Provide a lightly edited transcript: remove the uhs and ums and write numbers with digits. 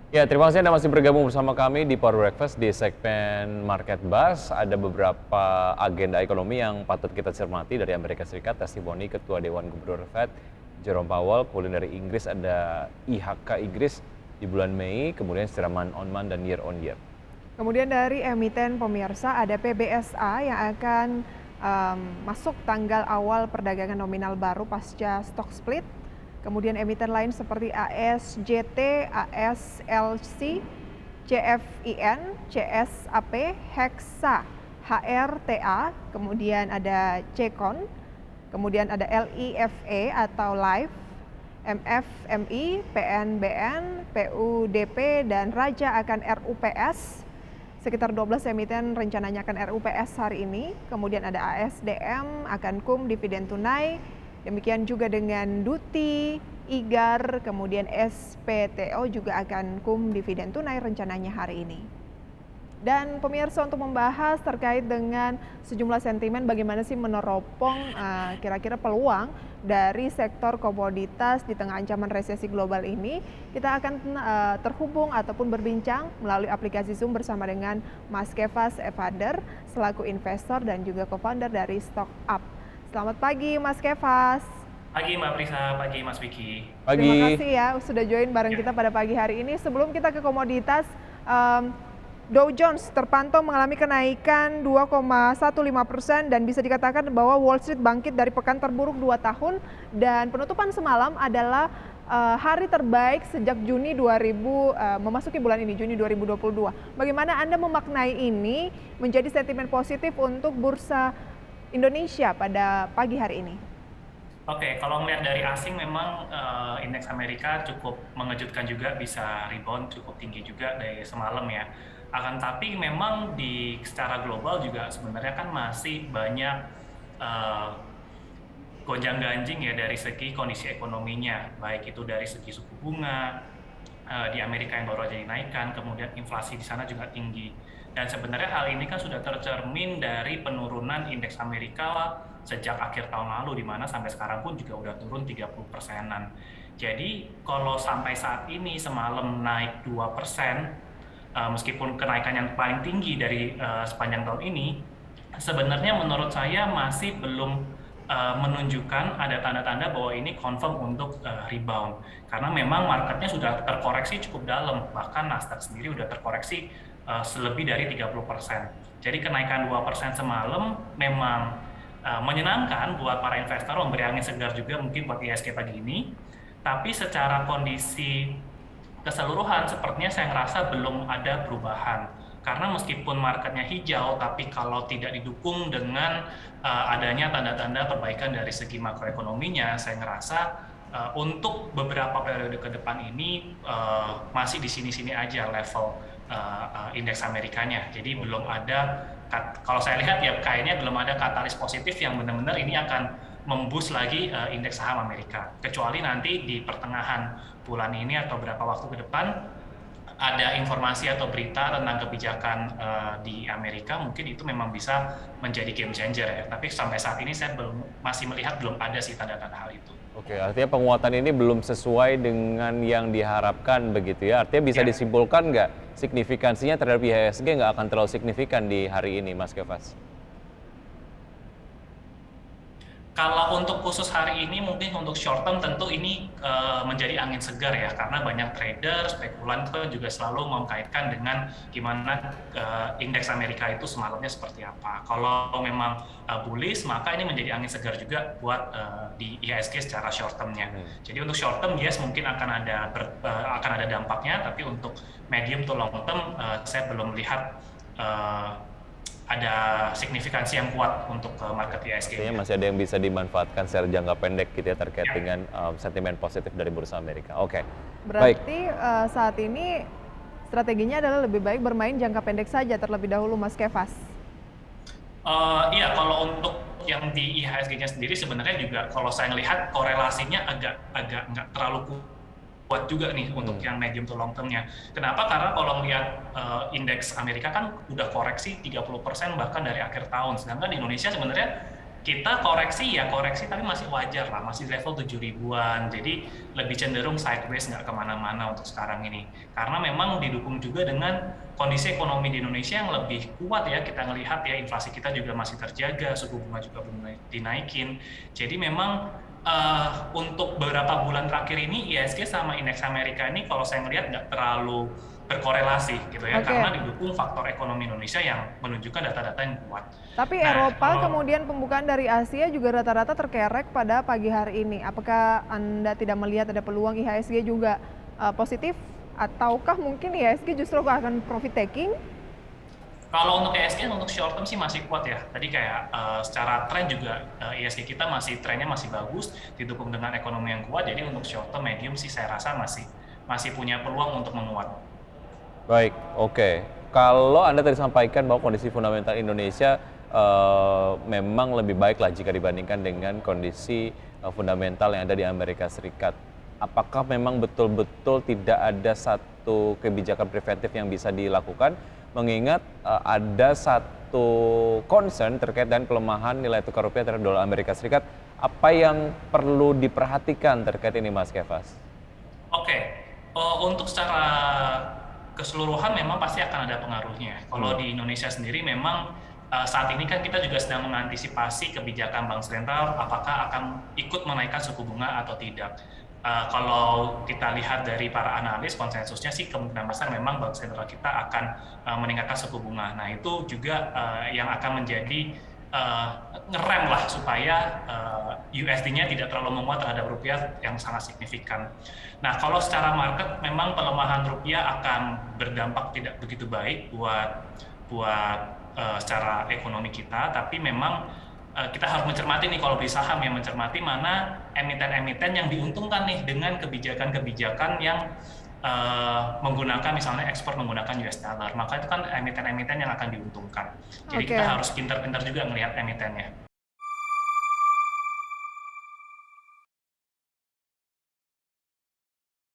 Ya, terima kasih Anda masih bergabung bersama kami di Power Breakfast di segmen Market Buzz. Ada beberapa agenda ekonomi yang patut kita cermati dari Amerika Serikat, testimoni Ketua Dewan Gubernur Fed, Jerome Powell, kemudian dari Inggris ada IHK Inggris di bulan Mei, kemudian secara month on month dan year on year. Kemudian dari emiten pemirsa ada PBSA yang akan masuk tanggal awal perdagangan nominal baru pasca stock split. Kemudian emiten lain seperti ASJT, ASLC, CFIN, CSAP, Hexa, HRTA, kemudian ada Cekon, kemudian ada LIFE atau Life, MFMI, PNBN, PUDP, dan Raja akan RUPS. Sekitar 12 emiten rencananya akan RUPS hari ini. Kemudian ada ASDM, akan KUM dividen tunai. Demikian juga dengan Duti, IGAR, kemudian SPTO juga akan KUM dividen tunai rencananya hari ini. Dan pemirsa, untuk membahas terkait dengan sejumlah sentimen bagaimana sih meneropong kira-kira peluang dari sektor komoditas di tengah ancaman resesi global ini, kita akan terhubung ataupun berbincang melalui aplikasi Zoom bersama dengan Mas Kefas Evander selaku investor dan juga co-founder dari StockUp. Selamat pagi Mas Kefas. Pagi Mbak Prisa, pagi Mas Vicky. Pagi. Terima kasih ya sudah join bareng kita pada pagi hari ini. Sebelum kita ke komoditas, Dow Jones terpantau mengalami kenaikan 2,15% dan bisa dikatakan bahwa Wall Street bangkit dari pekan terburuk 2 tahun dan penutupan semalam adalah hari terbaik sejak Juni 2000 memasuki bulan ini, Juni 2022. Bagaimana Anda memaknai ini menjadi sentimen positif untuk bursa Indonesia pada pagi hari ini? Oke, kalau melihat dari asing memang indeks Amerika cukup mengejutkan juga, bisa rebound cukup tinggi juga dari semalam ya. Akan tapi memang secara global juga sebenarnya kan masih banyak gonjang-ganjing ya dari segi kondisi ekonominya, baik itu dari segi suku bunga di Amerika yang baru aja dinaikkan, kemudian inflasi di sana juga tinggi. Dan sebenarnya hal ini kan sudah tercermin dari penurunan indeks Amerika sejak akhir tahun lalu, di mana sampai sekarang pun juga udah turun 30%-an. Jadi kalau sampai saat ini semalam naik 2%, meskipun kenaikan yang paling tinggi dari sepanjang tahun ini, sebenarnya menurut saya masih belum menunjukkan ada tanda-tanda bahwa ini confirm untuk rebound. Karena memang marketnya sudah terkoreksi cukup dalam, bahkan Nasdaq sendiri sudah terkoreksi selebih dari 30%. Jadi kenaikan 2% semalam memang menyenangkan buat para investor, memberi angin segar juga mungkin buat IHSG pagi ini. Tapi secara kondisi keseluruhan sepertinya saya ngerasa belum ada perubahan, karena meskipun marketnya hijau, tapi kalau tidak didukung dengan adanya tanda-tanda perbaikan dari segi makroekonominya, saya ngerasa untuk beberapa periode ke depan ini masih di sini-sini aja level indeks Amerikanya. Jadi belum ada, kalau saya lihat ya kayaknya belum ada katalis positif yang benar-benar ini akan memboost lagi indeks saham Amerika. Kecuali nanti di pertengahan bulan ini atau beberapa waktu ke depan ada informasi atau berita tentang kebijakan di Amerika, mungkin itu memang bisa menjadi game changer ya. Tapi sampai saat ini saya masih melihat belum ada sih tanda-tanda hal itu. Oke, artinya penguatan ini belum sesuai dengan yang diharapkan begitu ya. Artinya bisa disimpulkan nggak signifikansinya terhadap IHSG nggak akan terlalu signifikan di hari ini, Mas Kefas? Kalau untuk khusus hari ini mungkin untuk short term tentu ini menjadi angin segar ya, karena banyak trader, spekulan itu juga selalu mengkaitkan dengan gimana indeks Amerika itu semalamnya seperti apa. Kalau memang bullish, maka ini menjadi angin segar juga buat di IHSG secara short termnya. Jadi untuk short term yes mungkin akan ada dampaknya, tapi untuk medium to long term saya belum melihat ada signifikansi yang kuat untuk market IHSG. Artinya masih ada yang bisa dimanfaatkan secara jangka pendek gitu ya terkait dengan sentimen positif dari bursa Amerika. Oke. Berarti saat ini strateginya adalah lebih baik bermain jangka pendek saja terlebih dahulu, Mas Kefas. Iya, kalau untuk yang di IHSG-nya sendiri sebenarnya juga kalau saya melihat korelasinya agak nggak terlalu kuat juga nih untuk yang medium to long term-nya. Kenapa? Karena kalau melihat indeks Amerika kan udah koreksi 30% bahkan dari akhir tahun. Sedangkan di Indonesia sebenarnya kita koreksi ya koreksi tapi masih wajar lah, masih level 7 ribuan. Jadi lebih cenderung sideways, nggak kemana-mana untuk sekarang ini. Karena memang didukung juga dengan kondisi ekonomi di Indonesia yang lebih kuat ya. Kita ngelihat ya inflasi kita juga masih terjaga, suku bunga juga belum dinaikin. Jadi memang untuk beberapa bulan terakhir ini IHSG sama indeks Amerika ini kalau saya ngelihat nggak terlalu berkorelasi gitu ya, Oke. karena didukung faktor ekonomi Indonesia yang menunjukkan data-data yang kuat. Tapi Nah, Eropa kemudian pembukaan dari Asia juga rata-rata terkerek pada pagi hari ini. Apakah Anda tidak melihat ada peluang IHSG juga positif ataukah mungkin IHSG justru akan profit taking? kalau untuk IHSG untuk short term sih masih kuat ya. Tadi kayak secara tren juga IHSG kita trennya masih bagus, didukung dengan ekonomi yang kuat. Jadi untuk short term medium sih saya rasa masih punya peluang untuk menguat. Baik, oke. Kalau Anda tadi sampaikan bahwa kondisi fundamental Indonesia memang lebih baik lah jika dibandingkan dengan kondisi fundamental yang ada di Amerika Serikat. Apakah memang betul-betul tidak ada satu kebijakan preventif yang bisa dilakukan, mengingat ada satu concern terkait dengan pelemahan nilai tukar rupiah terhadap dolar Amerika Serikat? Apa yang perlu diperhatikan terkait ini, Mas Kefas? Oke, untuk secara keseluruhan memang pasti akan ada pengaruhnya. Kalau di Indonesia sendiri memang saat ini kan kita juga sedang mengantisipasi kebijakan Bank Sentral apakah akan ikut menaikkan suku bunga atau tidak. Kalau kita lihat dari para analis, konsensusnya sih kemungkinan besar memang Bank Sentral kita akan meningkatkan suku bunga. Nah itu juga yang akan menjadi ngerem lah supaya USD-nya tidak terlalu menguat terhadap rupiah yang sangat signifikan. Nah kalau secara market memang pelemahan rupiah akan berdampak tidak begitu baik buat secara ekonomi kita, tapi memang kita harus mencermati nih kalau beli saham ya, mencermati mana emiten-emiten yang diuntungkan nih dengan kebijakan-kebijakan yang menggunakan misalnya ekspor menggunakan US dollar, maka itu kan emiten-emiten yang akan diuntungkan. Jadi Oke. kita harus pintar-pintar juga melihat emitennya.